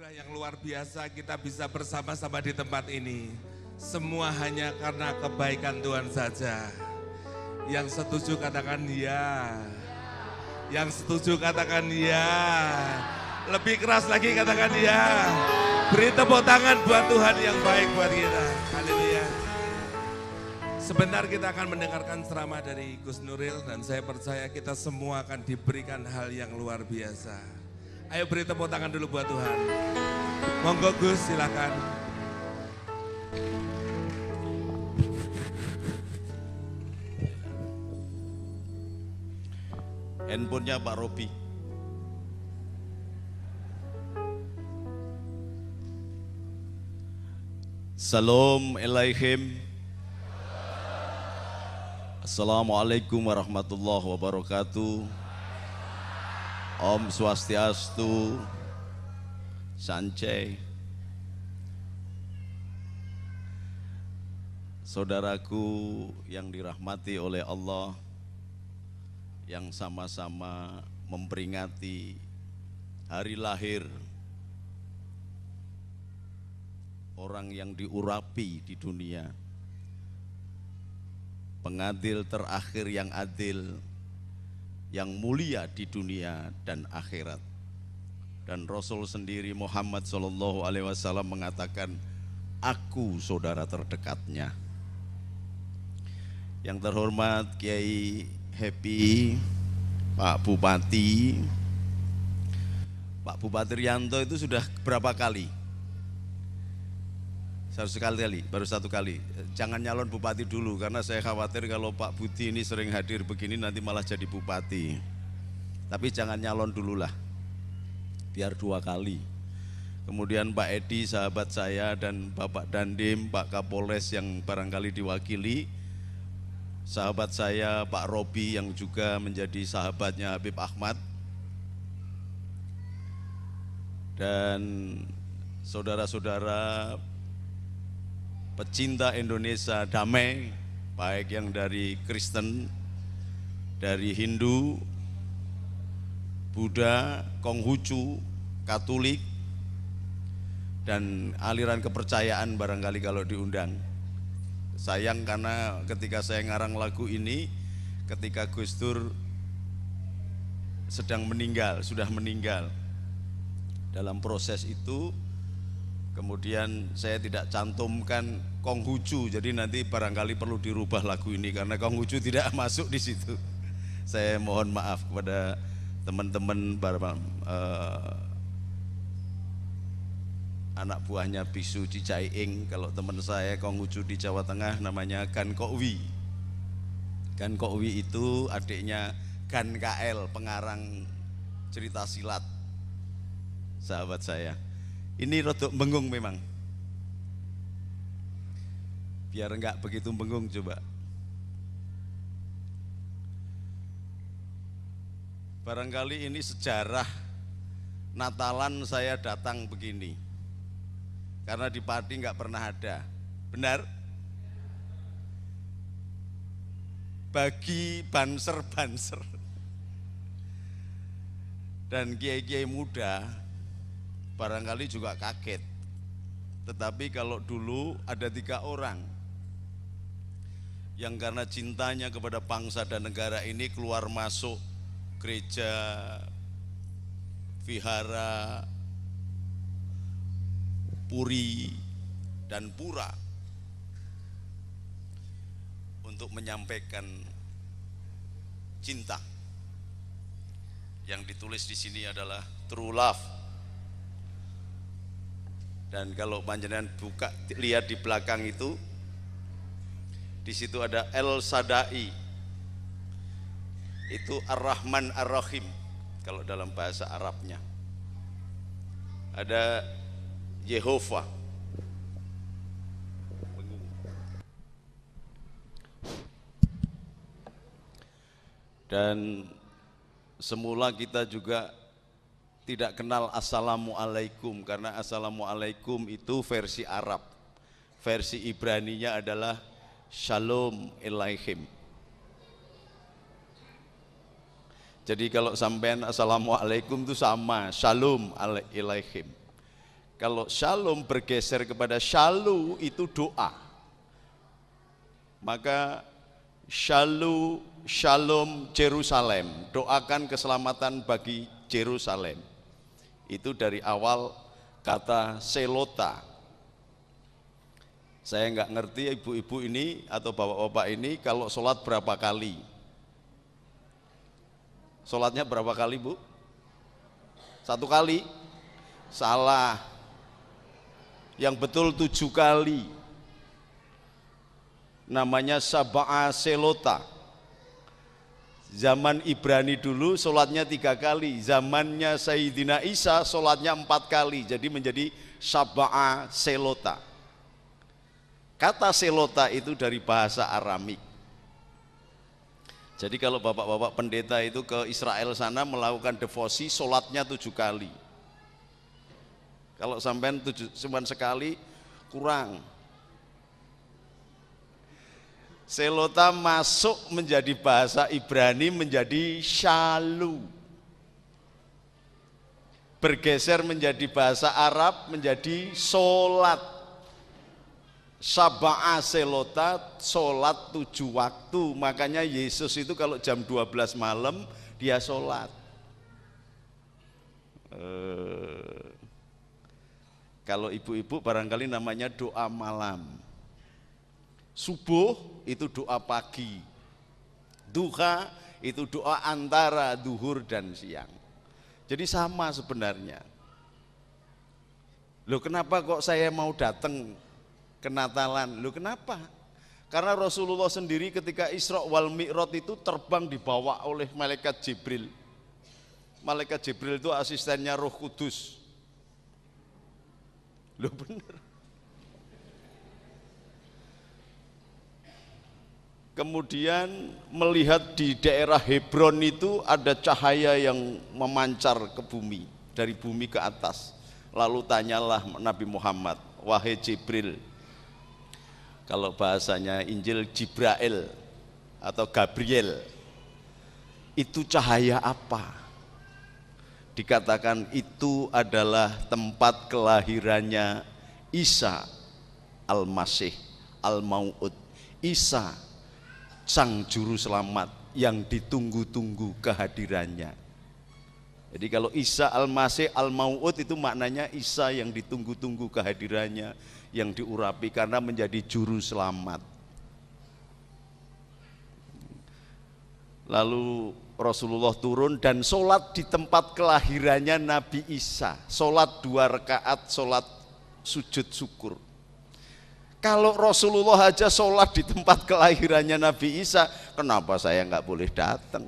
anugerah yang luar biasa kita bisa bersama-sama di tempat ini. Semua hanya karena kebaikan Tuhan saja. Yang setuju katakan ya. Yang setuju katakan ya. Lebih keras lagi katakan ya. Beri tepuk tangan buat Tuhan yang baik buat kita. Haleluya. Sebentar kita akan mendengarkan ceramah dari Gus Nuril dan saya percaya kita semua akan diberikan hal yang luar biasa. Ayo beri tepuk tangan dulu buat Tuhan. Monggo Gus, silakan. Handphonenya Pak Robi. Salam alaihim. Assalamualaikum warahmatullahi wabarakatuh. Om Swastiastu, Sancai. Saudaraku yang dirahmati oleh Allah, yang sama-sama memperingati hari lahir orang yang diurapi di dunia, pengadil terakhir yang adil, yang mulia di dunia dan akhirat. Dan Rasul sendiri Muhammad SAW mengatakan, aku saudara terdekatnya. Yang terhormat Kiai Happy, Pak Bupati Rianto itu sudah berapa kali? Baru satu kali. Jangan nyalon bupati dulu karena saya khawatir kalau Pak Budi ini sering hadir begini nanti malah jadi bupati. Tapi jangan nyalon dulu lah, biar 2 kali. Kemudian Pak Edi sahabat saya dan Bapak Dandim, Pak Kapolres yang barangkali diwakili, sahabat saya Pak Robi yang juga menjadi sahabatnya Habib Ahmad, dan saudara-saudara pecinta Indonesia damai, baik yang dari Kristen, dari Hindu, Buddha, Konghucu, Katolik, dan aliran kepercayaan barangkali kalau diundang. Sayang karena ketika saya ngarang lagu ini, ketika Gus Dur sudah meninggal. Dalam proses itu, kemudian saya tidak cantumkan Konghucu, jadi nanti barangkali perlu dirubah lagu ini karena Konghucu tidak masuk di situ. Saya mohon maaf kepada teman-teman anak buahnya Bisu Cicaiing. Kalau teman saya Konghucu di Jawa Tengah namanya Gan Kokwi. Gan Kokwi itu adiknya Gan KL, pengarang cerita silat, sahabat saya. Ini rodok bengung memang, biar enggak begitu bengung coba. Barangkali ini sejarah Natalan saya datang begini, karena di Pati enggak pernah ada, benar? Bagi banser-banser dan kiai-kiai muda barangkali juga kaget. Tetapi kalau dulu ada 3 orang yang karena cintanya kepada bangsa dan negara ini keluar masuk gereja, vihara, puri, dan pura untuk menyampaikan cinta. Yang ditulis di sini adalah true love. Dan kalau panjenengan buka lihat di belakang itu, di situ ada El Sadai, itu Ar-Rahman Ar-Rahim kalau dalam bahasa Arabnya. Ada Yehova. Dan semula kita juga tidak kenal Assalamualaikum, karena Assalamualaikum itu versi Arab. Versi Ibraninya adalah Shalom Alaihim. Jadi kalau sampean Assalamualaikum itu sama, Shalom Alaihim. Kalau shalom bergeser kepada shalom itu doa. Maka shalom Jerusalem, doakan keselamatan bagi Jerusalem. Itu dari awal kata selota. Saya nggak ngerti ibu-ibu ini atau bapak-bapak ini kalau sholat berapa kali. Sholatnya berapa kali, Bu? 1 kali? Salah. Yang betul 7 kali. Namanya Sab'a Selota. Zaman Ibrani dulu sholatnya 3 kali. Zamannya Sayyidina Isa sholatnya 4 kali. Jadi menjadi Sab'a Selota. Kata selota itu dari bahasa Aramik. Jadi kalau bapak-bapak pendeta itu ke Israel sana melakukan devosi, sholatnya 7 kali. Kalau sampean cuma sekali kurang. Selota masuk menjadi bahasa Ibrani menjadi syalu. Bergeser menjadi bahasa Arab menjadi sholat. Sab'a selota, sholat 7 waktu. Makanya Yesus itu kalau jam 12 malam dia sholat. Kalau ibu-ibu barangkali namanya doa malam. Subuh itu doa pagi. Duha itu doa antara duhur dan siang. Jadi sama sebenarnya. Loh kenapa kok saya mau datang ke Natalan? Loh kenapa? Karena Rasulullah sendiri ketika Isra wal Mi'raj itu terbang dibawa oleh malaikat Jibril. Malaikat Jibril itu asistennya Roh Kudus. Loh bener. Kemudian melihat di daerah Hebron itu ada cahaya yang memancar ke bumi, dari bumi ke atas. Lalu tanyalah Nabi Muhammad, wahai Jibril, kalau bahasanya Injil Jibrail atau Gabriel, itu cahaya apa? Dikatakan itu adalah tempat kelahirannya Isa Al-Masih Al-Mau'ud. Isa sang juru selamat yang ditunggu-tunggu kehadirannya. Jadi kalau Isa Al-Masih Al-Mau'ud itu maknanya Isa yang ditunggu-tunggu kehadirannya, yang diurapi karena menjadi juru selamat. Lalu Rasulullah turun dan sholat di tempat kelahirannya Nabi Isa. Sholat 2 rakaat, sholat sujud syukur. Kalau Rasulullah aja sholat di tempat kelahirannya Nabi Isa, kenapa saya nggak boleh datang?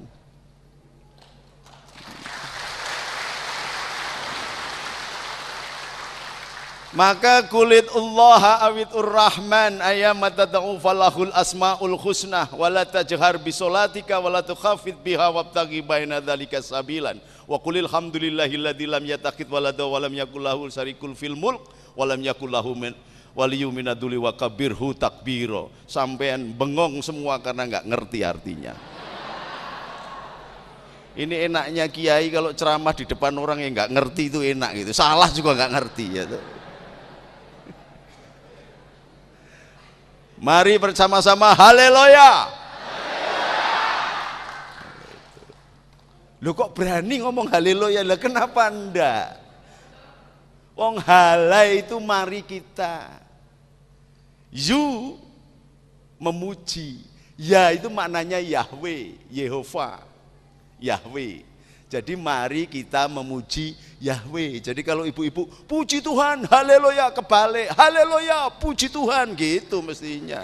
Maka kulit Allah awitur rahman ayyamat tad'u falahul asmaul husna wala tajhar bisolatika wala tukhafid biha wabtaghi baina dzalika sabilan wa qulil hamdulillahilladzi lam yattakhidh walada wa lam yakul lahu syarikul fil mulk wa lam yakul lahu waliyyu minaduli wa kabirhu takbiro. Sampean bengong semua karena nggak ngerti artinya. Ini enaknya kiai kalau ceramah di depan orang yang nggak ngerti itu enak gitu. Salah juga nggak ngerti ya. Mari bersama-sama haleluya. Loh kok berani ngomong haleluya? Lah kenapa enggak? Wong halai itu mari kita. Yu memuji. Ya itu maknanya Yahweh, Yehova. Yahweh. Jadi mari kita memuji Yahweh. Jadi kalau ibu-ibu puji Tuhan, haleluya, kebalik, haleluya, puji Tuhan, gitu mestinya.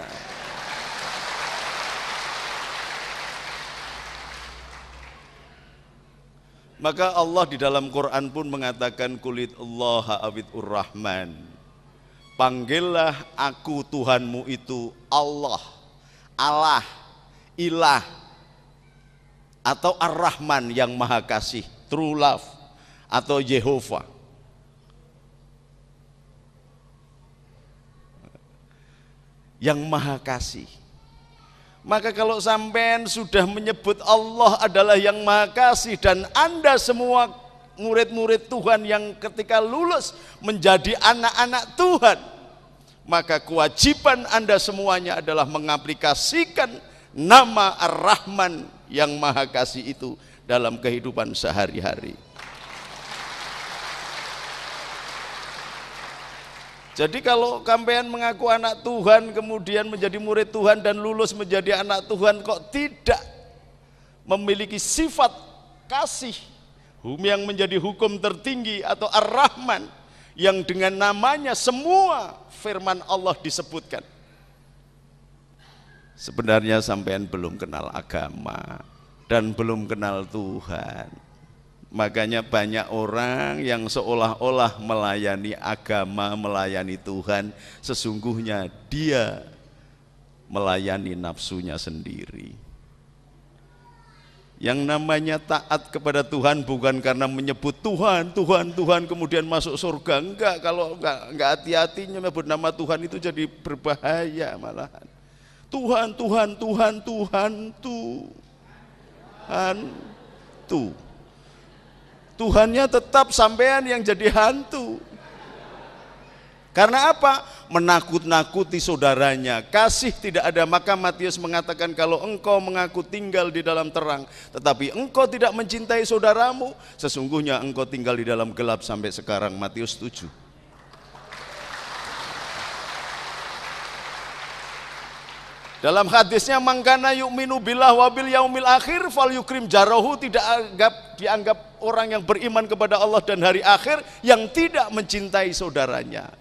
Maka Allah di dalam Quran pun mengatakan kulit Allah awidur rahman. Panggillah aku Tuhanmu itu Allah, Allah, ilah, atau Ar-Rahman yang maha kasih, true love, atau Yehova. Yang maha kasih. Maka kalau sampean sudah menyebut Allah adalah yang maha kasih dan Anda semua murid-murid Tuhan yang ketika lulus menjadi anak-anak Tuhan, maka kewajiban Anda semuanya adalah mengaplikasikan nama Ar-Rahman yang Maha Kasih itu dalam kehidupan sehari-hari. Jadi kalau sampean mengaku anak Tuhan, kemudian menjadi murid Tuhan dan lulus menjadi anak Tuhan, kok tidak memiliki sifat kasih yang menjadi hukum tertinggi atau Ar-Rahman, yang dengan namanya semua firman Allah disebutkan, sebenarnya sampean belum kenal agama dan belum kenal Tuhan. Makanya banyak orang yang seolah-olah melayani agama, melayani Tuhan, sesungguhnya dia melayani nafsunya sendiri. Yang namanya taat kepada Tuhan bukan karena menyebut Tuhan, Tuhan, Tuhan kemudian masuk surga. Enggak, kalau enggak hati-hati menyebut nama Tuhan itu jadi berbahaya malahan. Tuhan, Tuhan, Tuhan, Tuhan, Tuhan, Tuh. Tuhannya tetap sampean yang jadi hantu. Karena apa? Menakut-nakuti saudaranya. Kasih tidak ada. Maka Matius mengatakan, kalau engkau mengaku tinggal di dalam terang, tetapi engkau tidak mencintai saudaramu, sesungguhnya engkau tinggal di dalam gelap sampai sekarang. Matius 7. Dalam hadisnya, mangkana yu'minu billah wa bil yaumil akhir fal yukrim jarahu, tidak dianggap orang yang beriman kepada Allah dan hari akhir yang tidak mencintai saudaranya.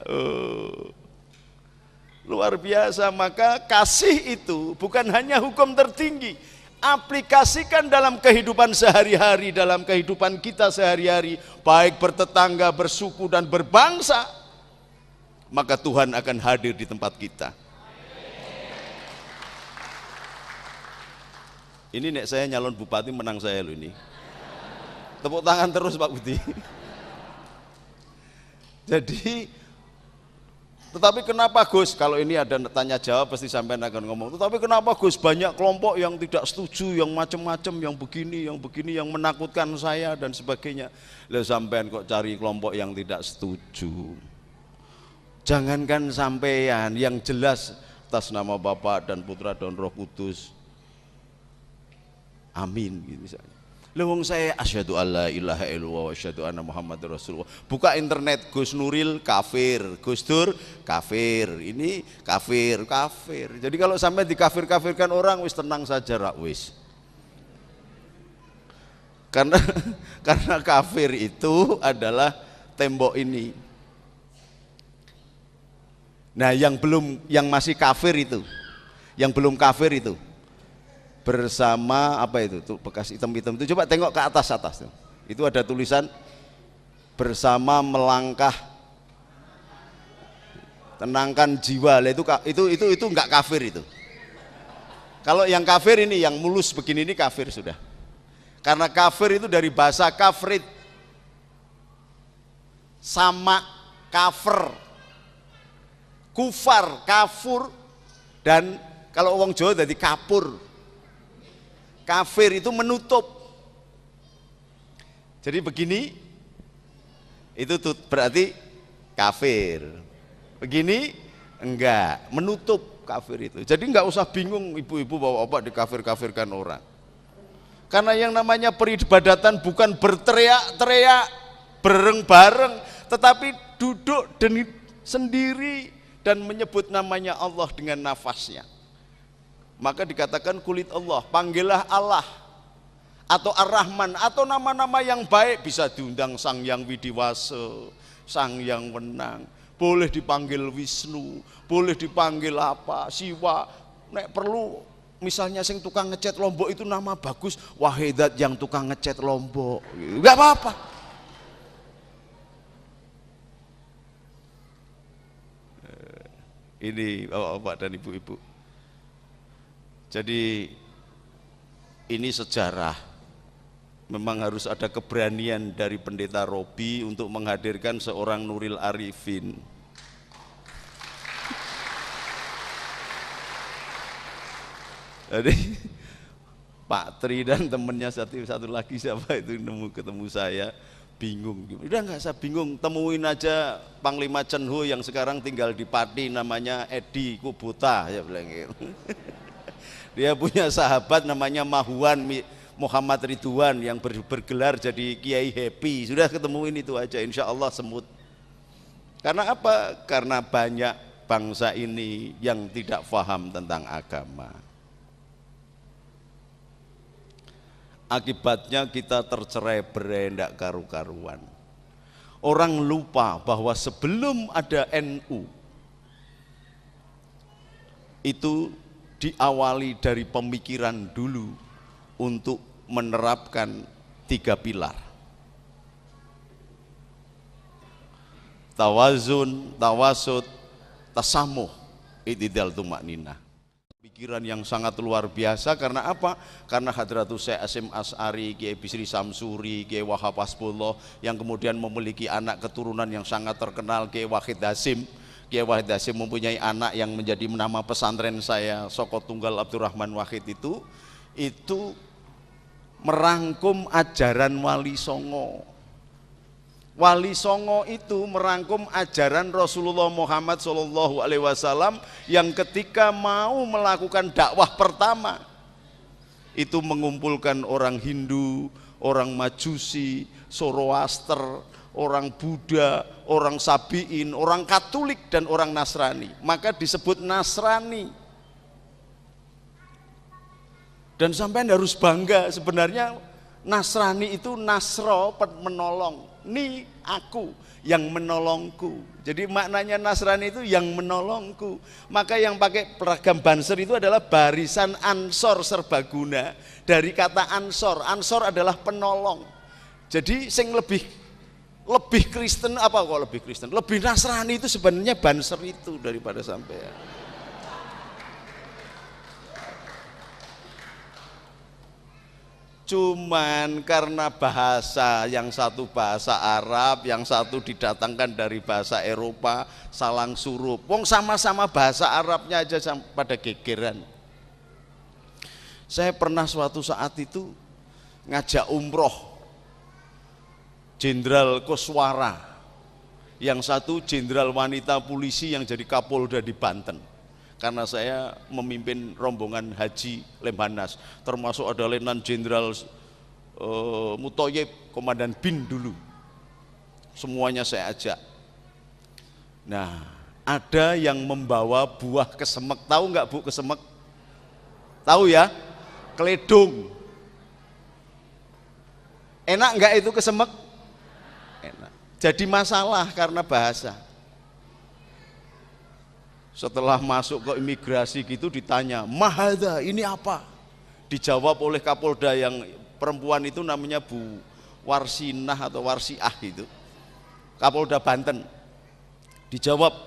Luar biasa. Maka kasih itu bukan hanya hukum tertinggi, aplikasikan dalam kehidupan sehari-hari, dalam kehidupan kita sehari-hari, baik bertetangga, bersuku dan berbangsa, maka Tuhan akan hadir di tempat kita. Ini nek saya nyalon bupati, menang saya loh ini. Tepuk tangan terus Pak Budi. Jadi, tetapi kenapa Gus? Kalau ini ada tanya jawab pasti sampai akan ngomong. Tetapi kenapa Gus banyak kelompok yang tidak setuju, yang macam-macam, yang begini, yang menakutkan saya dan sebagainya. Lah sampean kok cari kelompok yang tidak setuju. Jangankan sampean, yang jelas atas nama Bapa dan Putra dan Roh Kudus. Amin gitu misalnya. Lewong saya asyhadu alla ilaha illallah wa asyhadu anna muhammadar rasulullah. Buka internet, Gus Nuril kafir, Gus Dur kafir, ini kafir, kafir. Jadi kalau sampai dikafir-kafirkan orang, wis tenang saja rak wis. Karena kafir itu adalah tembok ini. Nah, yang masih kafir itu, yang belum kafir itu, bersama apa itu tuh bekas hitam-hitam itu, coba tengok ke atas tuh. Itu ada tulisan bersama melangkah tenangkan jiwa. Itu enggak kafir itu. Kalau yang kafir ini, yang mulus begini ini kafir sudah. Karena kafir itu dari bahasa kafrit, sama kafir, kufar, kafur, dan kalau wong Jawa jadi kapur. Kafir itu menutup. Jadi begini, itu berarti kafir. Begini, enggak, menutup kafir itu. Jadi enggak usah bingung ibu-ibu bapak-bapak dikafir-kafirkan orang. Karena yang namanya peribadatan bukan berteriak-teriak, bareng-bareng, tetapi duduk sendiri dan menyebut namanya Allah dengan nafasnya. Maka dikatakan kulit Allah, panggillah Allah atau Ar-Rahman atau nama-nama yang baik. Bisa diundang Sang Yang Widiwasa, Sang Yang Wenang, boleh dipanggil Wisnu, boleh dipanggil apa, Siwa. Nek perlu misalnya sing tukang ngecat Lombok itu nama bagus, Wahidat yang tukang ngecat Lombok, enggak apa-apa. Ini bapak-bapak dan ibu-ibu. Jadi ini sejarah. Memang harus ada keberanian dari Pendeta Robi untuk menghadirkan seorang Nuril Arifin. Jadi Pak Tri dan temannya satu lagi siapa itu ketemu saya, Bingung, udah nggak usah bingung, temuin aja Panglima Cenhu yang sekarang tinggal di Pati, namanya Edi Kubota, ya bilang gitu. Dia punya sahabat namanya Muhammad Ridwan yang bergelar jadi Kiai Happy. Sudah ketemuin itu aja, insya Allah semut. Karena apa? Karena banyak bangsa ini yang tidak paham tentang agama. Akibatnya kita tercerai-berai, tidak karu-karuan. Orang lupa bahwa sebelum ada NU itu diawali dari pemikiran dulu untuk menerapkan 3 pilar. Tawazun, tawasud, tasamuh, i'tidal tumakninah. Pikiran yang sangat luar biasa. Karena apa? Karena Hadratus Syekh Hasyim Asy'ari, Kiai Bisri Samsuri, Kiai Wahab Hasbullah, yang kemudian memiliki anak keturunan yang sangat terkenal, Kiai Wahid Hasyim. Kiai Wahid Hasyim mempunyai anak yang menjadi nama pesantren saya, Soko Tunggal Abdurrahman Wahid, itu merangkum ajaran Wali Songo. Wali Songo itu merangkum ajaran Rasulullah Muhammad SAW yang ketika mau melakukan dakwah pertama itu mengumpulkan orang Hindu, orang Majusi, Zoroaster, orang Buddha, orang Sabi'in, orang Katolik dan orang Nasrani. Maka disebut Nasrani. Dan sampean harus bangga, sebenarnya Nasrani itu Nasro, menolong. Ni aku yang menolongku. Jadi maknanya Nasrani itu yang menolongku. Maka yang pakai seragam Banser itu adalah barisan Ansor Serbaguna. Dari kata Ansor, Ansor adalah penolong. Jadi sing lebih Kristen, apa kok lebih Kristen? Lebih Nasrani itu sebenarnya Banser itu daripada sampean. Cuman karena bahasa, yang satu bahasa Arab, yang satu didatangkan dari bahasa Eropa, salang surup. Wong sama-sama bahasa Arabnya aja pada gegeran. Saya pernah suatu saat itu ngajak umroh Jenderal Koswara, yang satu jenderal wanita polisi yang jadi Kapolda di Banten. Karena saya memimpin rombongan haji Lemhanas, termasuk ada Letnan Jenderal Mutoyib, Komandan BIN dulu. Semuanya saya ajak. Nah, ada yang membawa buah kesemek. Tahu nggak Bu kesemek? Tahu ya? Keledung. Enak nggak itu kesemek? Enak. Jadi masalah karena bahasa. Setelah masuk ke imigrasi gitu ditanya, "Mahada, ini apa?" Dijawab oleh Kapolda yang perempuan itu, namanya Bu Warsinah atau Warsiah itu, Kapolda Banten. Dijawab,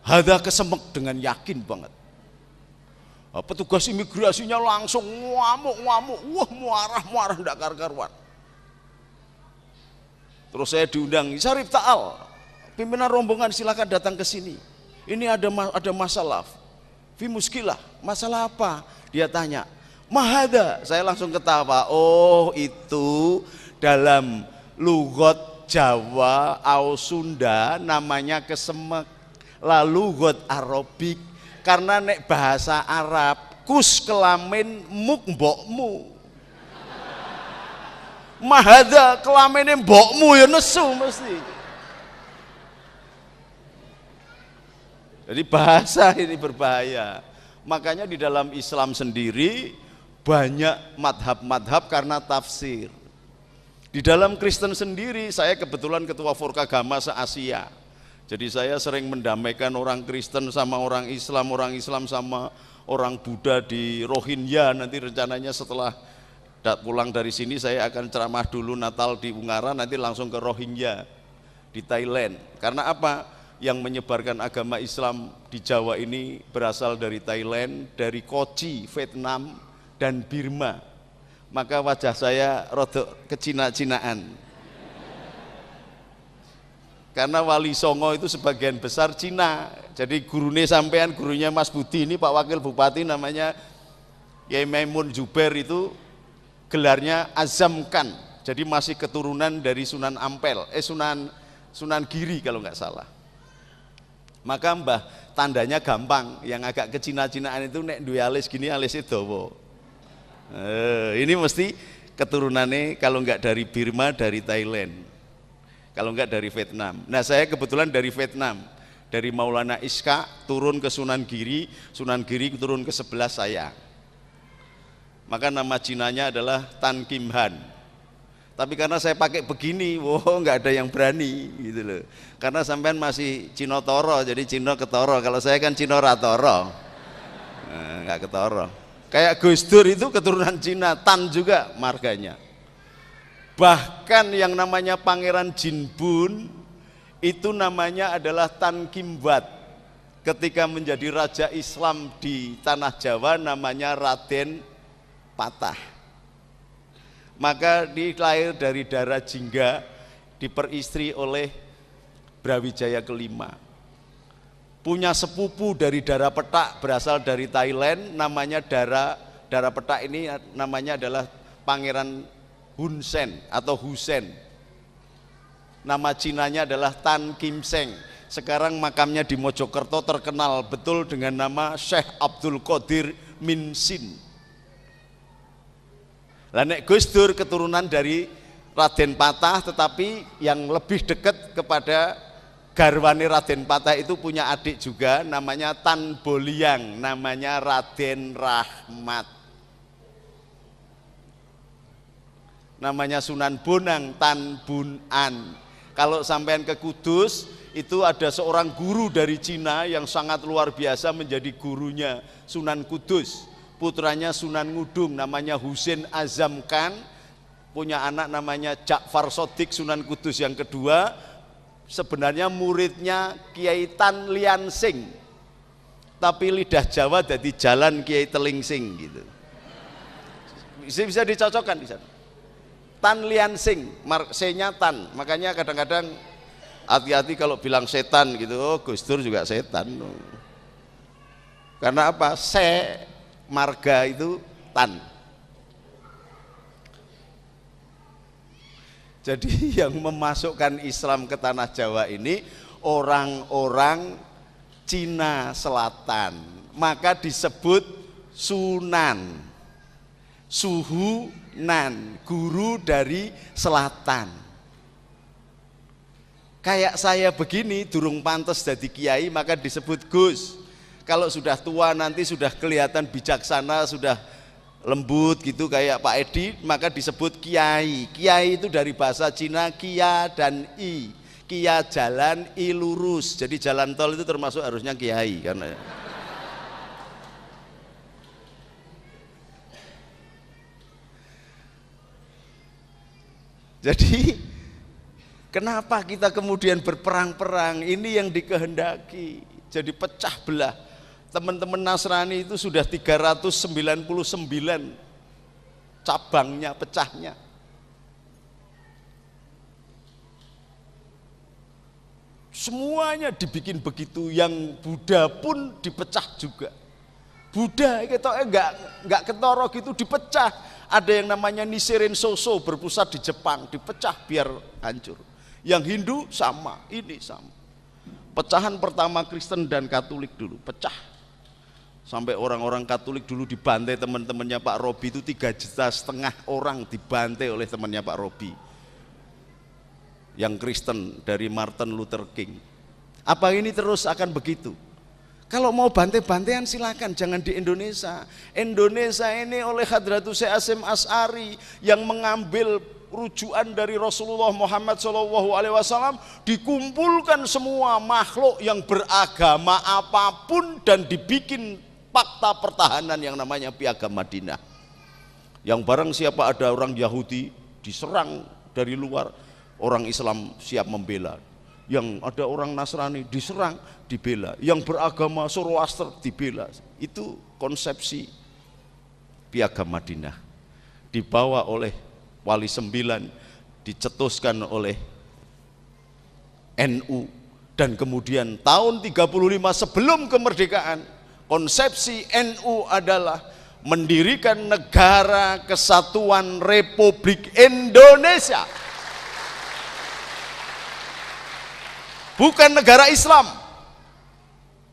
"Hada kesemek," dengan yakin banget. Petugas imigrasinya langsung ngamuk-ngamuk, wah muarah ndak karuan. Terus saya diundang, "Syarif Ta'al, pimpinan rombongan silakan datang ke sini. Ini ada masalah, fi muskilah." Masalah apa? Dia tanya. "Mahada." Saya langsung ketawa. Oh, itu dalam lugot Jawa atau Sunda namanya kesemek. Lalu lugot Arabik, karena nek bahasa Arab kus kelamin muk mbokmu. Mahada kelamine mbokmu ya nesu mesti. Jadi bahasa ini berbahaya. Makanya di dalam Islam sendiri banyak madhab-madhab karena tafsir. Di dalam Kristen sendiri, saya kebetulan ketua Forkagama se-Asia. Jadi saya sering mendamaikan orang Kristen sama orang Islam sama orang Buddha di Rohingya. Nanti rencananya setelah pulang dari sini saya akan ceramah dulu Natal di Ungaran, nanti langsung ke Rohingya di Thailand. Karena apa? Yang menyebarkan agama Islam di Jawa ini berasal dari Thailand, dari Kochi, Vietnam, dan Birma. Maka wajah saya rodok kecina-cinaan. Karena Wali Songo itu sebagian besar Cina. Jadi gurunya sampean, gurunya Mas Budi ini, Pak Wakil Bupati, namanya Kiai Maimun Jubair, itu gelarnya Azam Khan, Jadi masih keturunan dari Sunan Ampel, Sunan Giri kalau nggak salah. Maka mbah tandanya gampang, yang agak kecina-cinaan itu nek duwe alis gini alisnya dawa. Ini mesti keturunannya kalau nggak dari Burma, dari Thailand, kalau nggak dari Vietnam. Nah saya kebetulan dari Vietnam, dari Maulana Iska turun ke Sunan Giri turun ke sebelah saya. Maka nama Cinanya adalah Tan Kim Han. Tapi karena saya pakai begini, nggak ada yang berani gitu loh. Karena sampean masih Cino Toro, jadi Cino ketoro. Kalau saya kan Cino Ratoro, nggak ketoro. Kayak Gus Dur itu keturunan Cina, Tan juga marganya. Bahkan yang namanya Pangeran Jin Bun itu namanya adalah Tan Kim Wat. Ketika menjadi raja Islam di tanah Jawa namanya Raden Patah. Maka dilahir dari darah Jingga, diperistri oleh Brawijaya kelima. Punya sepupu dari darah Petak berasal dari Thailand, namanya darah Petak ini namanya adalah Pangeran Hun Sen atau Husen. Nama Cinanya adalah Tan Kim Seng. Sekarang makamnya di Mojokerto terkenal betul dengan nama Syekh Abdul Qadir Min Sin. Lah nek Gus Dur keturunan dari Raden Patah, tetapi yang lebih dekat kepada garwane Raden Patah itu punya adik juga namanya Tan Boliang, namanya Raden Rahmat. Namanya Sunan Bonang, Tan Bun An. Kalau sampean ke Kudus itu ada seorang guru dari Cina yang sangat luar biasa menjadi gurunya Sunan Kudus. Putranya Sunan Ngudung namanya Husin Azam Khan, punya anak namanya Ja'far Sodik Sunan Kudus yang kedua, sebenarnya muridnya Kiai Tan Lian Sing, tapi lidah Jawa jadi jalan Kiai Telingsing gitu. Bisa dicocokkan di sana. Tan Lian Sing, C-nya Tan, makanya kadang-kadang hati-hati kalau bilang setan gitu. Oh, Gus Dur juga setan. Karena apa? Marga itu Tan. Jadi yang memasukkan Islam ke tanah Jawa ini orang-orang Cina Selatan, maka disebut Sunan, Suhunan, guru dari selatan. Kayak saya begini durung pantas jadi kiai maka disebut Gus. Kalau sudah tua nanti sudah kelihatan bijaksana, sudah lembut gitu kayak Pak Edi, maka disebut kiai. Kiai itu dari bahasa Cina kia dan i. Kia jalan, i lurus. Jadi jalan tol itu termasuk harusnya kiai karena jadi kenapa kita kemudian berperang-perang? Ini yang dikehendaki. Jadi pecah belah. Teman-teman Nasrani itu sudah 399 cabangnya, pecahnya. Semuanya dibikin begitu, yang Buddha pun dipecah juga. Buddha enggak ketoro gitu dipecah. Ada yang namanya Nichiren Shosho berpusat di Jepang, dipecah biar hancur. Yang Hindu sama, ini sama. Pecahan pertama Kristen dan Katolik dulu, pecah. Sampai orang-orang Katolik dulu dibantai teman-temannya Pak Robi itu 3,5 juta orang dibantai oleh temannya Pak Robi. Yang Kristen dari Martin Luther King. Apa ini terus akan begitu? Kalau mau bantai-bantaian silakan, jangan di Indonesia. Indonesia ini oleh Hadratus Syekh Hasyim Asy'ari yang mengambil rujukan dari Rasulullah Muhammad SAW, dikumpulkan semua makhluk yang beragama apapun dan dibikin fakta pertahanan yang namanya Piagam Madinah. Yang barang siapa ada orang Yahudi diserang dari luar, orang Islam siap membela. Yang ada orang Nasrani diserang, dibela. Yang beragama Zoroaster dibela. Itu konsepsi Piagam Madinah. Dibawa oleh Wali Sembilan, dicetuskan oleh NU, dan kemudian tahun 35 sebelum kemerdekaan, konsepsi NU adalah mendirikan negara kesatuan Republik Indonesia. Bukan negara Islam.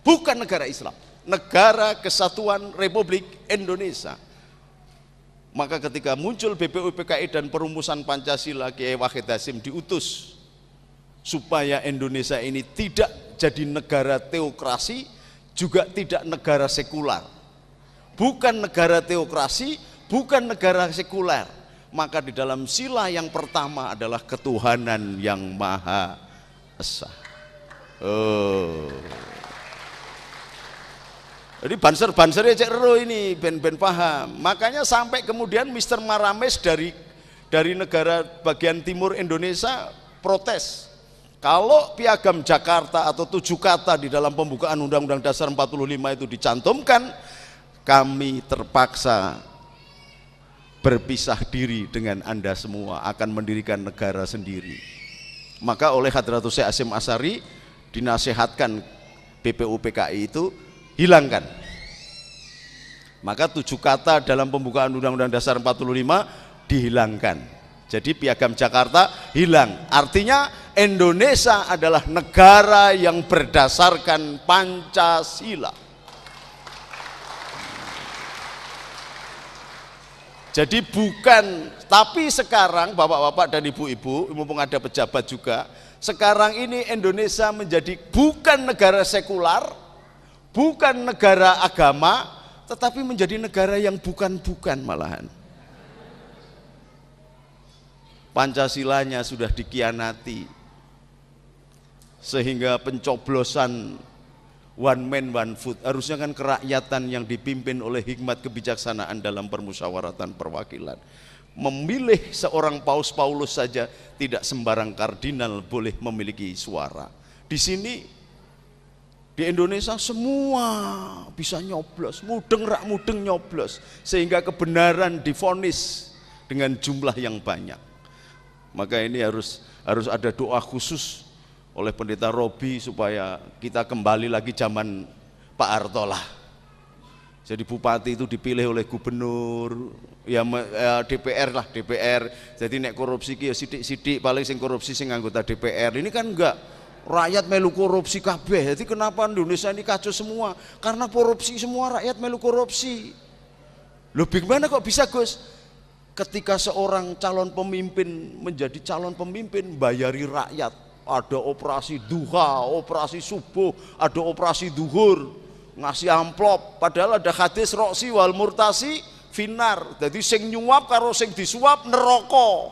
Bukan negara Islam. Negara Kesatuan Republik Indonesia. Maka ketika muncul BPUPKI dan perumusan Pancasila, Kiai Wahid Hasyim diutus supaya Indonesia ini tidak jadi negara teokrasi, juga tidak negara sekular. Bukan negara teokrasi, bukan negara sekuler. Maka di dalam sila yang pertama adalah ketuhanan yang Maha Esa. Jadi banser-bansernya cek ero ini ben paham. Makanya sampai kemudian Mr. Marames dari negara bagian timur Indonesia protes. Kalau Piagam Jakarta atau 7 kata di dalam pembukaan Undang-Undang Dasar 45 itu dicantumkan, kami terpaksa berpisah diri dengan Anda semua, akan mendirikan negara sendiri. Maka oleh Hadratus Syekh Hasyim Asy'ari dinasihatkan BPUPKI itu hilangkan. Maka 7 kata dalam pembukaan Undang-Undang Dasar 45 dihilangkan. Jadi Piagam Jakarta hilang. Artinya Indonesia adalah negara yang berdasarkan Pancasila. Jadi bukan, tapi sekarang bapak-bapak dan ibu-ibu, mumpung ada pejabat juga, sekarang ini Indonesia menjadi bukan negara sekular, bukan negara agama, tetapi menjadi negara yang bukan-bukan malahan. Pancasilanya sudah dikhianati, sehingga pencoblosan one man one vote harusnya kan kerakyatan yang dipimpin oleh hikmat kebijaksanaan dalam permusyawaratan perwakilan. Memilih seorang Paus Paulus saja tidak sembarang kardinal boleh memiliki suara. Di sini di Indonesia semua bisa nyoblos, mudeng rak mudeng nyoblos, sehingga kebenaran divonis dengan jumlah yang banyak. Maka ini harus ada doa khusus oleh Pendeta Robi supaya kita kembali lagi zaman Pak Harto lah. Jadi bupati itu dipilih oleh gubernur, ya DPR lah, DPR. Jadi nek korupsi ki ya sidik-sidik, paling sing korupsi sing anggota DPR. Ini kan enggak, rakyat melu korupsi kabeh. Jadi kenapa Indonesia ini kacau semua? Karena korupsi semua, rakyat melu korupsi. Loh bagaimana kok bisa, Gus? Ketika seorang calon pemimpin menjadi calon pemimpin, bayari rakyat. Ada operasi duha, operasi subuh, ada operasi duhur, ngasih amplop, padahal ada hadis roksi wal murtasi finar. Jadi sing nyuap karo sing disuap neraka.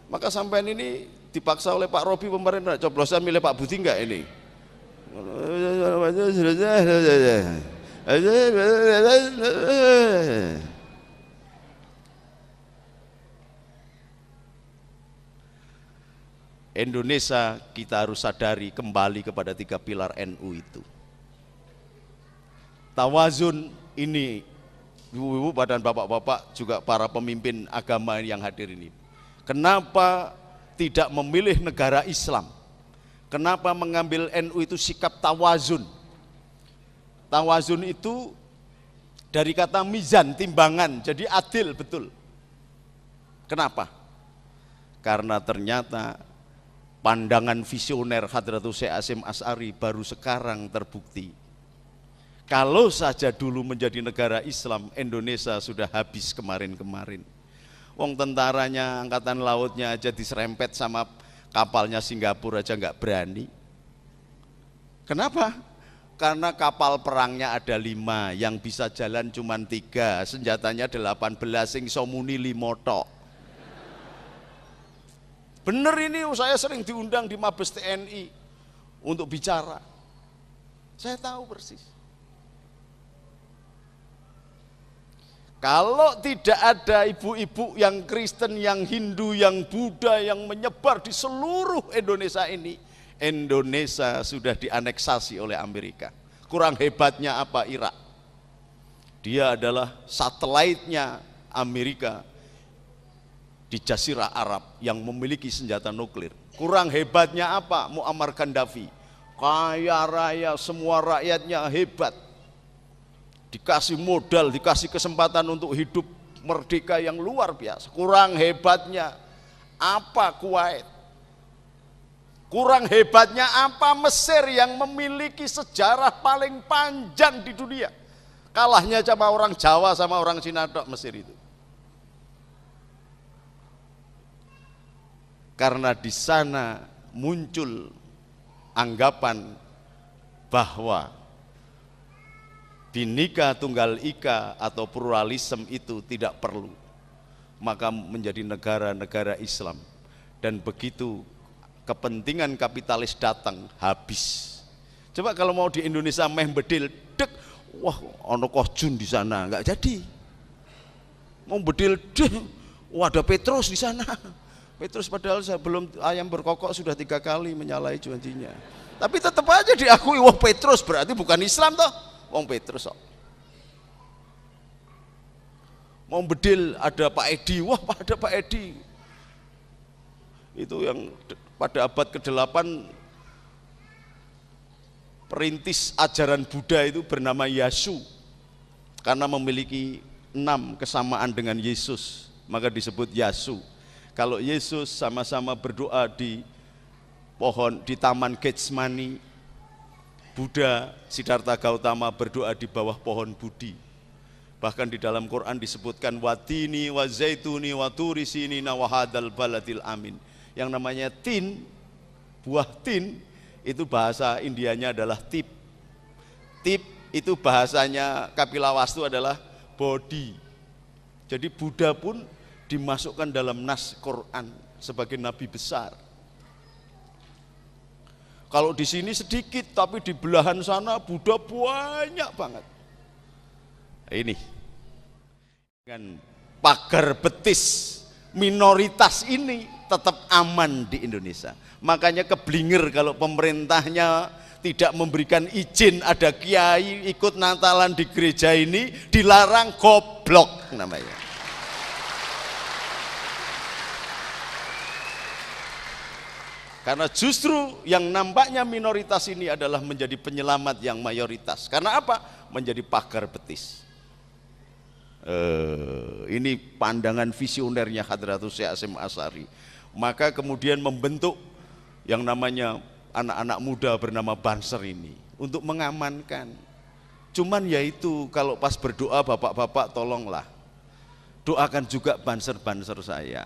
Maka sampean ini dipaksa oleh Pak Robi pemerintah, coblosan milih Pak Budi enggak ini? Indonesia kita harus sadari kembali kepada 3 pilar NU itu. Tawazun ini, ibu-ibu dan bapak-bapak juga para pemimpin agama yang hadir ini. Kenapa tidak memilih negara Islam? Kenapa mengambil NU itu sikap tawazun? Tawazun itu dari kata mizan, timbangan, jadi adil betul. Kenapa? Karena ternyata pandangan visioner Hadratus Syekh Hasyim Asy'ari baru sekarang terbukti. Kalau saja dulu menjadi negara Islam, Indonesia sudah habis kemarin-kemarin. Wong tentaranya, angkatan lautnya aja diserempet sama kapalnya Singapura aja nggak berani. Kenapa? Karena kapal perangnya ada 5, yang bisa jalan cuma 3, senjatanya 18, sing somuni 5 tok. Bener ini, saya sering diundang di Mabes TNI untuk bicara. Saya tahu persis. Kalau tidak ada ibu-ibu yang Kristen, yang Hindu, yang Buddha, yang menyebar di seluruh Indonesia ini, Indonesia sudah dianeksasi oleh Amerika. Kurang hebatnya apa Irak? Dia adalah satelitnya Amerika di Jazirah Arab yang memiliki senjata nuklir. Kurang hebatnya apa? Muammar Gaddafi, kaya raya, semua rakyatnya hebat. dikasih modal, dikasih kesempatan untuk hidup merdeka yang luar biasa. Kurang hebatnya apa Kuwait? Kurang hebatnya apa Mesir yang memiliki sejarah paling panjang di dunia? Kalahnya sama orang Jawa sama orang Cina tok Mesir itu. Karena di sana muncul anggapan bahwa Bhinneka Tunggal Ika atau pluralisme itu tidak perlu, maka menjadi negara-negara Islam. Dan begitu kepentingan kapitalis datang, habis. Coba kalau mau di Indonesia meh bedil, dek, wah ono Kohjun di sana, nggak jadi. Mau bedil, dek, wah ada Petrus di sana. Petrus padahal sebelum ayam berkokok sudah 3 kali menyalahi janjinya. Tapi tetap aja diakui, wah Petrus berarti bukan Islam toh, wong Petrus kok. Mau bedil ada Pak Edi, wah ada Pak Edi. Itu yang pada abad ke-8 perintis ajaran Buddha itu bernama Yasu. Karena memiliki 6 kesamaan dengan Yesus, maka disebut Yasu. Kalau Yesus sama-sama berdoa di pohon di Taman Getsemani, Buddha Siddhartha Gautama berdoa di bawah pohon Budi. Bahkan di dalam Quran disebutkan watini wa zaituni wa turi sinina wa hadzal baladil amin. Yang namanya tin, buah tin itu bahasa Indianya adalah tip. Tip itu bahasanya Kapilawastu adalah body. Jadi Buddha pun dimasukkan dalam nas Quran sebagai nabi besar. Kalau di sini sedikit, tapi di belahan sana Buddha banyak banget. Ini dengan pagar betis minoritas ini tetap aman di Indonesia. Makanya keblinger kalau pemerintahnya tidak memberikan izin ada kiai ikut Natalan di gereja ini, dilarang, goblok namanya. Karena justru yang nampaknya minoritas ini adalah menjadi penyelamat yang mayoritas. Karena apa? Menjadi pagar betis. Ini pandangan visionernya Hadratus Syekh Hasyim Asy'ari. Maka kemudian membentuk yang namanya anak-anak muda bernama Banser ini untuk mengamankan. Cuman yaitu kalau pas berdoa bapak-bapak tolonglah doakan juga Banser-Banser saya.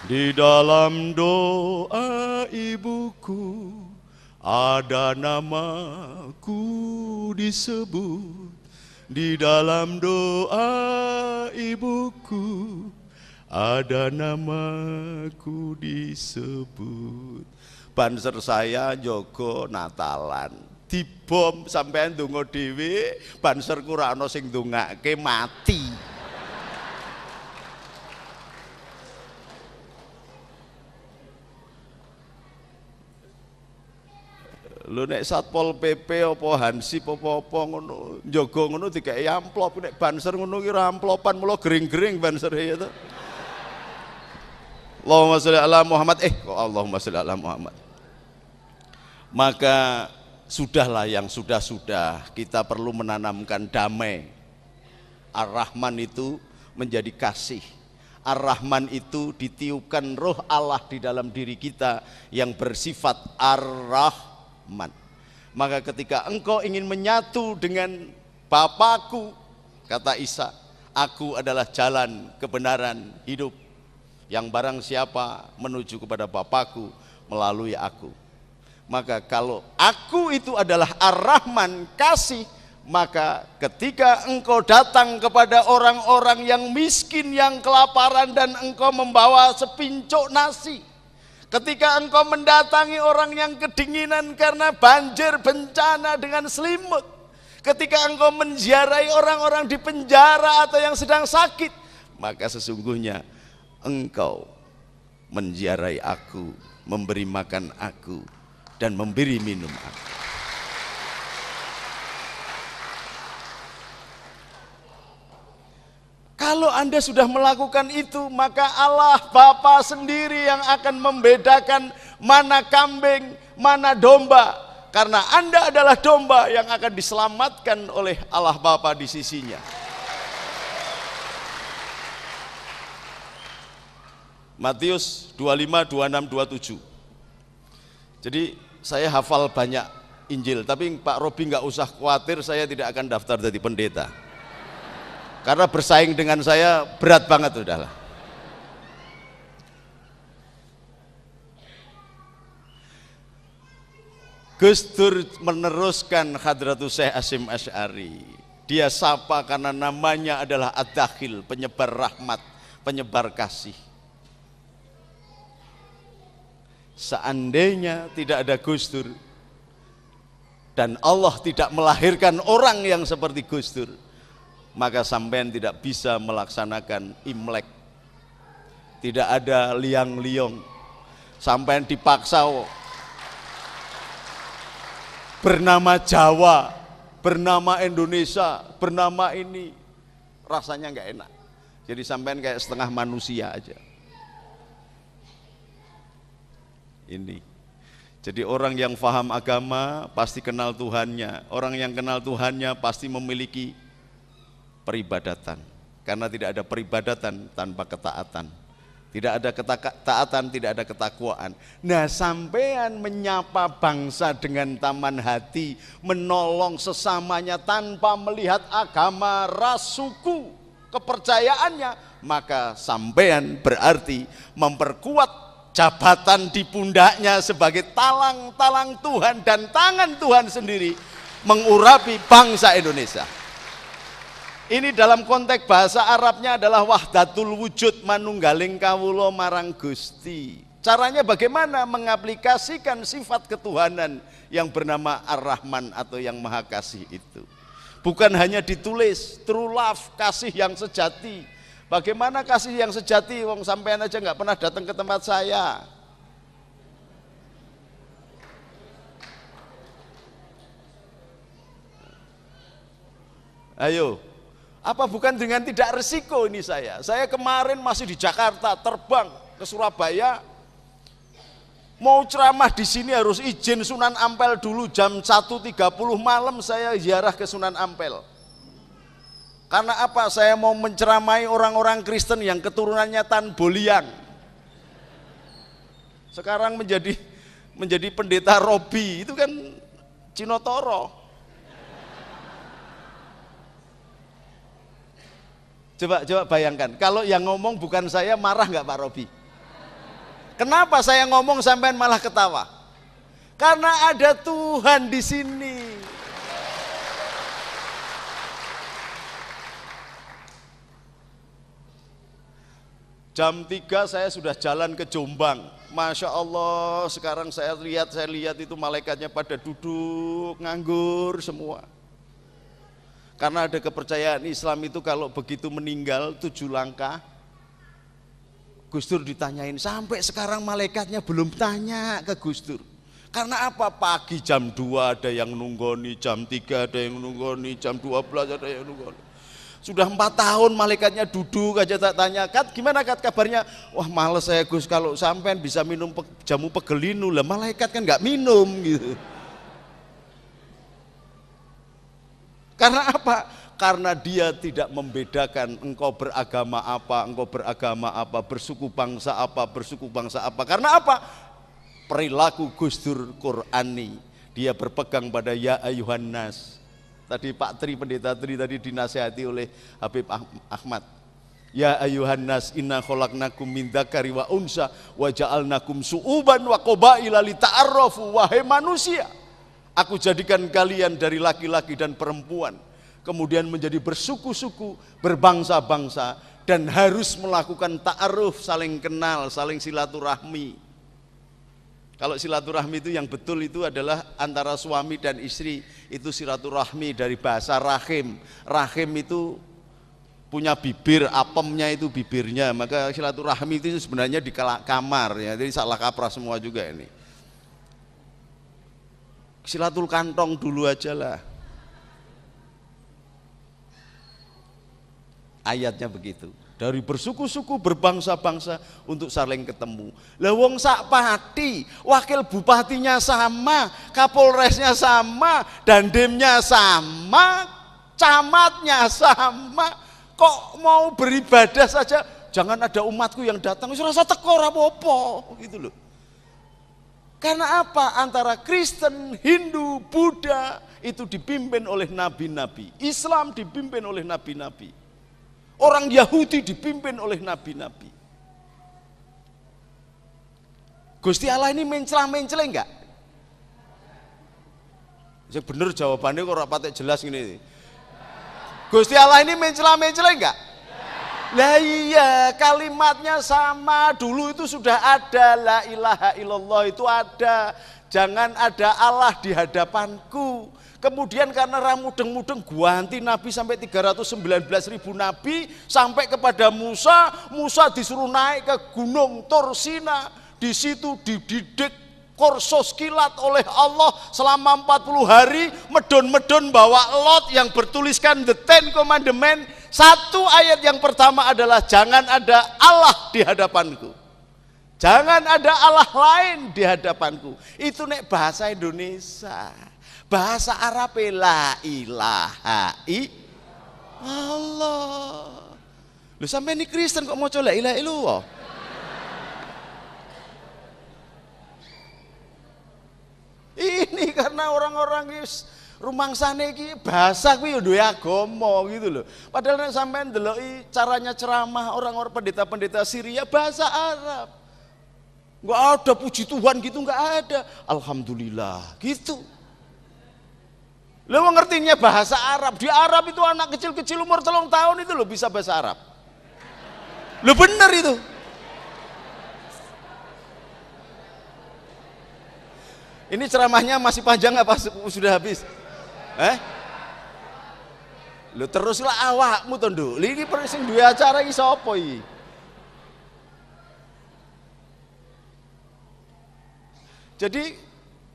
Di dalam doa ibuku ada namaku disebut. Di dalam doa ibuku ada namaku disebut. Banser saya Joko Natalan dibom sampean ndonga dhewe, banser ku ora ana sing ndongake mati. Lho nek Satpol PP apa Hansip apa ngono njaga ngono dikai amplop, nek banser ngono ki ora amplopan, mula gering-gering banser ya to. Allahumma sholli ala Muhammad, kok Allahumma sholli ala Muhammad. Maka sudahlah yang sudah-sudah, kita perlu menanamkan damai. Ar-Rahman itu menjadi kasih. Ar-Rahman itu ditiupkan roh Allah di dalam diri kita yang bersifat Ar-Rahman. Maka ketika engkau ingin menyatu dengan Bapakku, kata Isa, aku adalah jalan, kebenaran, hidup. Yang barang siapa menuju kepada Bapakku melalui aku. Maka kalau aku itu adalah Ar-Rahman, kasih, maka ketika engkau datang kepada orang-orang yang miskin, yang kelaparan, dan engkau membawa sepincuk nasi, ketika engkau mendatangi orang yang kedinginan karena banjir bencana dengan selimut, ketika engkau menziarahi orang-orang di penjara atau yang sedang sakit, maka sesungguhnya engkau menziarahi aku, memberi makan aku, dan memberi minum aku. Kalau Anda sudah melakukan itu, maka Allah Bapa sendiri yang akan membedakan mana kambing, mana domba. karena Anda adalah domba yang akan diselamatkan oleh Allah Bapa di sisinya. Matius 25, 26, 27. Jadi saya hafal banyak Injil, tapi Pak Robi nggak usah khawatir, saya tidak akan daftar jadi pendeta. Karena bersaing dengan saya berat banget udahlah. Gus Dur meneruskan Hadratus Syekh Hasyim Asy'ari. Dia sapa karena namanya adalah Ad-Dakhil, penyebar rahmat, penyebar kasih. Seandainya tidak ada Gus Dur dan Allah tidak melahirkan orang yang seperti Gus Dur, maka sampean tidak bisa melaksanakan Imlek. Tidak ada liang-liong, sampean dipaksa bernama Jawa, bernama Indonesia, bernama ini, rasanya nggak enak. Jadi sampean kayak setengah manusia aja. Ini. Jadi orang yang faham agama pasti kenal Tuhannya. Orang yang kenal Tuhannya pasti memiliki peribadatan. Karena tidak ada peribadatan tanpa ketaatan. Tidak ada ketaatan, tidak ada ketakwaan. Nah, sampean menyapa bangsa dengan taman hati, menolong sesamanya tanpa melihat agama, ras, suku, kepercayaannya, maka sampean berarti memperkuat jabatan di pundaknya sebagai talang-talang Tuhan dan tangan Tuhan sendiri mengurapi bangsa Indonesia. Ini dalam konteks bahasa Arabnya adalah wahdatul wujud, manunggaling kawula marang Gusti. Caranya bagaimana mengaplikasikan sifat ketuhanan yang bernama Ar-Rahman atau yang Maha Kasih itu. Bukan hanya ditulis, true love, kasih yang sejati. Bagaimana kasih yang sejati? Wong sampean aja nggak pernah datang ke tempat saya. Ayo, apa bukan dengan tidak resiko ini saya? Saya kemarin masih di Jakarta, terbang ke Surabaya, mau ceramah di sini harus izin Sunan Ampel dulu jam 1.30 malam saya ziarah ke Sunan Ampel. Karena apa? Saya mau menceramai orang-orang Kristen yang keturunannya Tan Boliang. Sekarang menjadi pendeta Robi, itu kan Cinotoro. Coba bayangkan, kalau yang ngomong bukan saya, marah nggak Pak Robi? Kenapa saya ngomong sampean malah ketawa? Karena ada Tuhan di sini. Jam 3 saya sudah jalan ke Jombang. Masya Allah, sekarang saya lihat itu malaikatnya pada duduk nganggur semua. Karena ada kepercayaan Islam itu kalau begitu meninggal 7 langkah, Gus Dur ditanyain, sampai sekarang malaikatnya belum tanya ke Gus Dur. Karena apa? Pagi jam 2 ada yang nunggoni, jam 3 ada yang nunggoni, jam 12 ada yang nunggoni. Sudah 4 tahun malaikatnya duduk aja tak tanya, Kat gimana Kat kabarnya? Wah males saya Gus, kalau sampean bisa minum jamu pegelinu, lah malaikat kan nggak minum gitu. Karena apa? Karena dia tidak membedakan engkau beragama apa, bersuku bangsa apa. Karena apa? Perilaku Gus Dur Qur'ani, dia berpegang pada ya ayuhan nas. Tadi Pak Tri, pendeta Tri tadi dinasihati oleh Habib Ahmad. Ya ayuhan nas inna khalaqnakum min dzakari wa unsa wa ja'alnakum su'uban wa qabaila lita'arrafu. Wahai manusia, aku jadikan kalian dari laki-laki dan perempuan, kemudian menjadi bersuku-suku, berbangsa-bangsa, dan harus melakukan ta'aruf, saling kenal, saling silaturahmi. Kalau silaturahmi itu yang betul itu adalah antara suami dan istri, itu silaturahmi dari bahasa rahim. Rahim itu punya bibir, apemnya itu bibirnya, maka silaturahmi itu sebenarnya di kamar ya, jadi salah kaprah semua juga ini. Silatul kantong dulu aja lah. Ayatnya begitu. Dari bersuku-suku, berbangsa-bangsa untuk saling ketemu. Lah wong sak pati, wakil bupatinya sama, kapolresnya sama, dandemnya sama, camatnya sama. Kok mau beribadah saja jangan ada umatku yang datang, wis rasa teko ora apa-apa gitu loh. Karena apa? Antara Kristen, Hindu, Buddha itu dipimpin oleh nabi-nabi. Islam dipimpin oleh nabi-nabi. Orang Yahudi dipimpin oleh nabi-nabi. Gusti Allah ini mencela-mencela enggak? Yang bener jawabannya kok ora patek jelas gini. Gusti Allah ini mencela-mencela enggak? Lah iya, kalimatnya sama. Dulu itu sudah ada, la ilaha illallah itu ada. Jangan ada Allah di hadapanku. Kemudian karena ramudeng-mudeng ganti Nabi sampai 319.000 Nabi, sampai kepada Musa disuruh naik ke Gunung Tursina. Di situ dididik kursus kilat oleh Allah selama 40 hari, medon-medon bawa lot yang bertuliskan The Ten Commandments. Satu ayat yang pertama adalah jangan ada Allah di hadapanku. Jangan ada Allah lain di hadapanku. Itu nek bahasa Indonesia. Bahasa Arab la ilaha illallah. Lu sampai ini Kristen kok mau la ilaha illallah? Ini karena orang-orang rumangsane iki bahasa kuwi yo duwe agama gitu loh. Padahal nek sampean ndeloki caranya ceramah orang-orang pendeta-pendeta Syria bahasa Arab. Enggak ada puji Tuhan gitu, enggak ada. Alhamdulillah gitu. Lo ngertinya bahasa Arab. Di Arab itu anak kecil-kecil umur 3 tahun itu lo bisa bahasa Arab. Lo bener itu. Ini ceramahnya masih panjang apa sudah habis? Lo teruslah awakmu to, Nduk. Iki sing duwe acara iki sapa iki? Jadi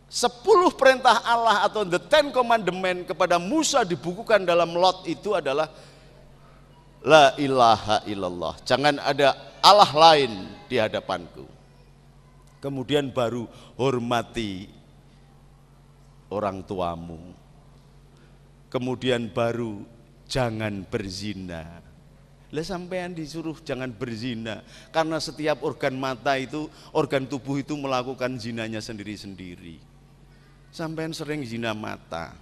10 perintah Allah atau The Ten Commandments kepada Musa dibukukan dalam lot itu adalah la ilaha illallah. Jangan ada Allah lain di hadapanku. Kemudian baru hormati orang tuamu. Kemudian baru jangan berzina. Lah sampean disuruh jangan berzina karena setiap organ mata itu, organ tubuh itu melakukan zinanya sendiri-sendiri. Sampean sering zina mata,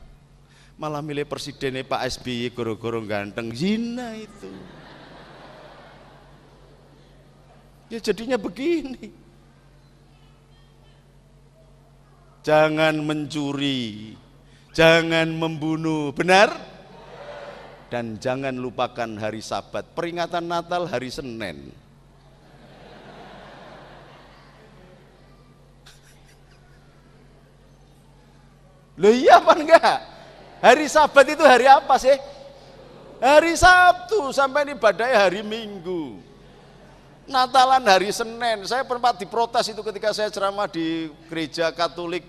malah milih presidennya Pak SBY goro-goro ganteng, zina itu. Ya jadinya begini. Jangan mencuri, jangan membunuh, benar? Dan jangan lupakan hari Sabat, peringatan Natal hari Senin. Loh iya apa enggak? Hari Sabat itu hari apa sih? Hari Sabtu, sampai ibadahnya hari Minggu. Natalan hari Senin. Saya pernah diprotes itu ketika saya ceramah di gereja Katolik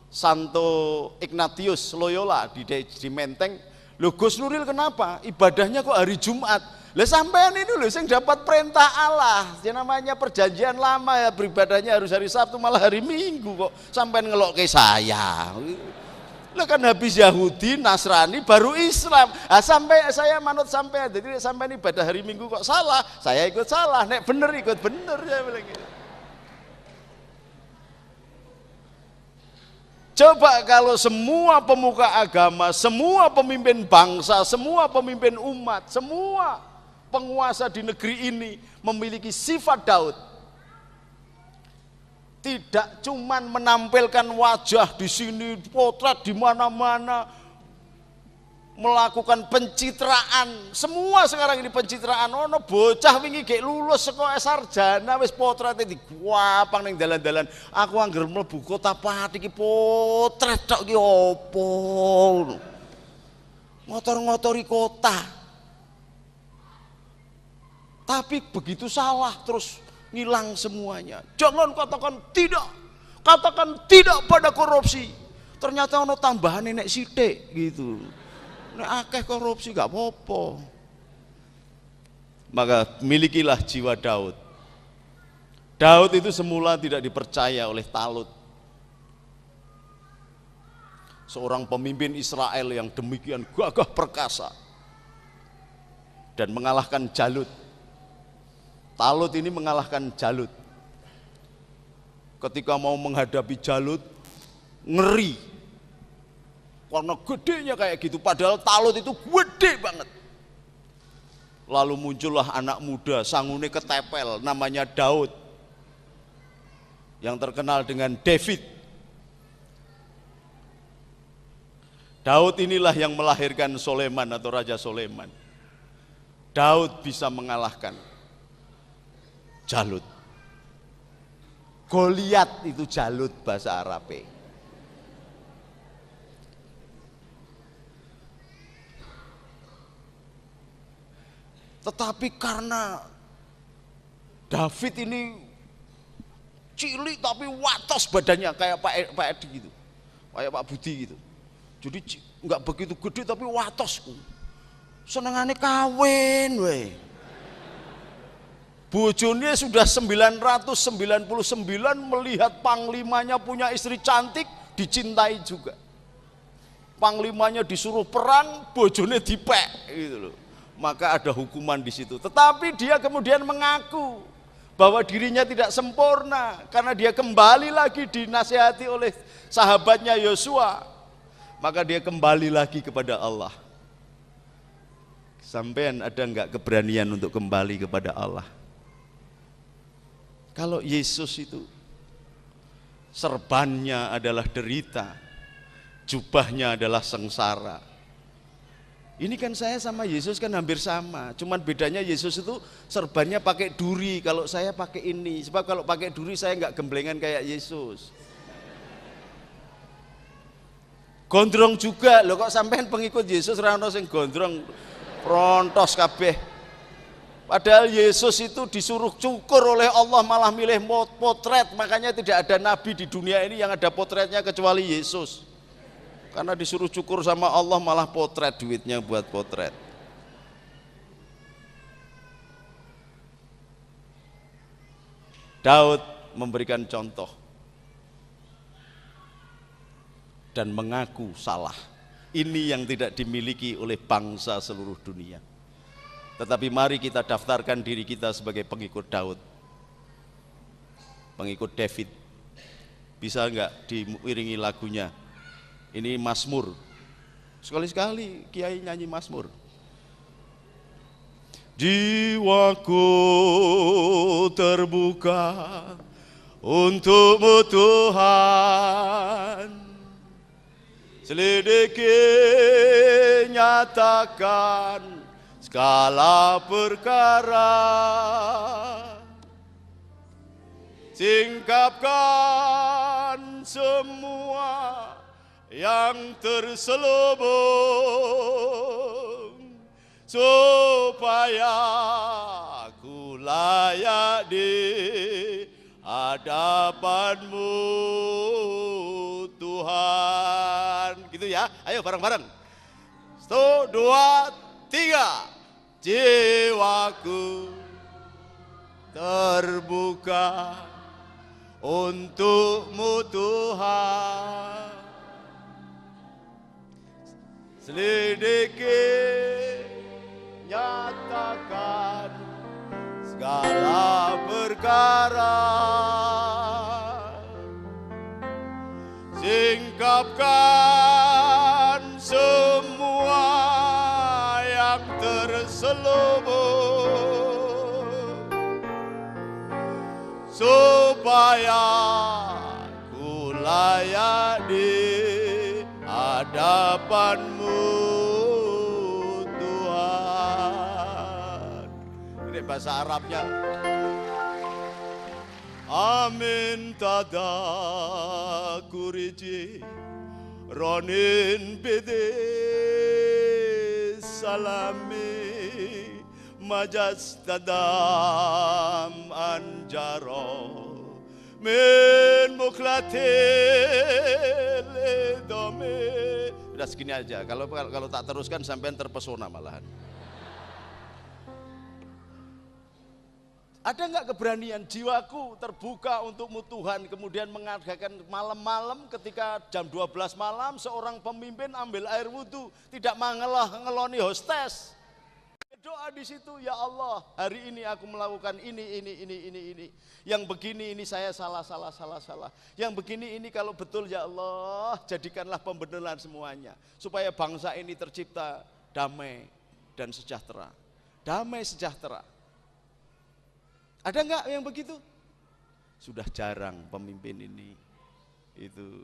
Santo Ignatius Loyola di Menteng. Loh Gus Nuril kenapa? Ibadahnya kok hari Jumat? Lah sampean ini loh yang dapat perintah Allah. Yang namanya perjanjian lama ya beribadahnya harus hari Sabtu malah hari Minggu kok sampean ngelok ke saya. Lah kan habis Yahudi, Nasrani, baru Islam. Ah, sampai saya manut sampai, jadi sampai ibadah hari Minggu kok salah, saya ikut salah. Nek bener ikut bener, saya bilang gitu. Coba kalau semua pemuka agama, semua pemimpin bangsa, semua pemimpin umat, semua penguasa di negeri ini memiliki sifat Daud. Tidak cuman menampilkan wajah di sini, potret di mana-mana, melakukan pencitraan. Semua sekarang ini pencitraan. Ono bocah wingi gek lulus sekolah sarjana wis potrete diguapang ning dalan-dalan. Aku angger mlebu Kota Pati iki potret tok iki opo? Ngotor-ngotori kota. Tapi begitu salah terus ngilang semuanya. Jangan katakan tidak pada korupsi. Ternyata ono tambahan nek sithik gitu. Nek akeh korupsi gak apa-apa. Maka milikilah jiwa Daud. Daud itu semula tidak dipercaya oleh Talut, seorang pemimpin Israel yang demikian gagah perkasa dan mengalahkan Jalut. Talut ini mengalahkan Jalut. Ketika mau menghadapi Jalut, ngeri karena gedenya kayak gitu, padahal Talut itu gede banget. Lalu muncullah anak muda, sangune ketepel, namanya Daud, yang terkenal dengan David. Daud inilah yang melahirkan Soleman atau Raja Soleman. Daud bisa mengalahkan Jalut. Goliat itu Jalut bahasa Arabnya. Tetapi karena David ini cilik tapi watos badannya kayak Pak Edi gitu, kayak Pak Budi gitu. Jadi nggak begitu gede tapi watosku. Senengannya kawin weh. Bojone sudah 999 melihat panglimanya punya istri cantik, dicintai juga. Panglimanya disuruh perang, bojone dipek gitu loh. Maka ada hukuman di situ. Tetapi dia kemudian mengaku bahwa dirinya tidak sempurna karena dia kembali lagi dinasihati oleh sahabatnya Yosua. Maka dia kembali lagi kepada Allah. Sampean ada enggak keberanian untuk kembali kepada Allah? Kalau Yesus itu serbannya adalah derita, jubahnya adalah sengsara. Ini kan saya sama Yesus kan hampir sama, cuman bedanya Yesus itu serbannya pakai duri, kalau saya pakai ini. Sebab kalau pakai duri saya nggak gemblengan kayak Yesus. Gondrong juga, loh kok sampean pengikut Yesus ra ono sing gondrong, prontos kabeh. Padahal Yesus itu disuruh cukur oleh Allah malah milih potret, makanya tidak ada nabi di dunia ini yang ada potretnya kecuali Yesus. Karena disuruh cukur sama Allah malah potret, duitnya buat potret. Daud memberikan contoh dan mengaku salah. Ini yang tidak dimiliki oleh bangsa seluruh dunia. Tetapi mari kita daftarkan diri kita sebagai pengikut Daud, pengikut David. Bisa enggak diiringi lagunya? Ini Mazmur. Sekali-sekali Kiai nyanyi Mazmur. Jiwaku terbuka untukmu Tuhan, selidiki nyatakan segala perkara, singkapkan semua yang terselubung, supaya aku layak di hadapanmu Tuhan. Gitu ya, ayo bareng-bareng. 1, 2, 3. Jiwaku terbuka untukmu Tuhan, selidiki nyatakan segala perkara, singkapkan semua yang terselubung, supaya ku layak di hadapanmu Tuhan. Ini bahasa Arabnya. Amin tada kuriji ronin bede salami majas tadam anjaro min muklatil dome. Udah segini aja. Kalau tak teruskan sampean terpesona malahan. Ada enggak keberanian jiwaku terbuka untukmu Tuhan, kemudian mengadakan malam-malam ketika jam 12 malam seorang pemimpin ambil air wudhu, tidak ngeloni hostes. Doa di situ, ya Allah, hari ini aku melakukan ini. Yang begini ini saya salah. Yang begini ini kalau betul ya Allah, jadikanlah pembenaran semuanya. Supaya bangsa ini tercipta damai dan sejahtera. Damai sejahtera. Ada enggak yang begitu? Sudah jarang pemimpin ini itu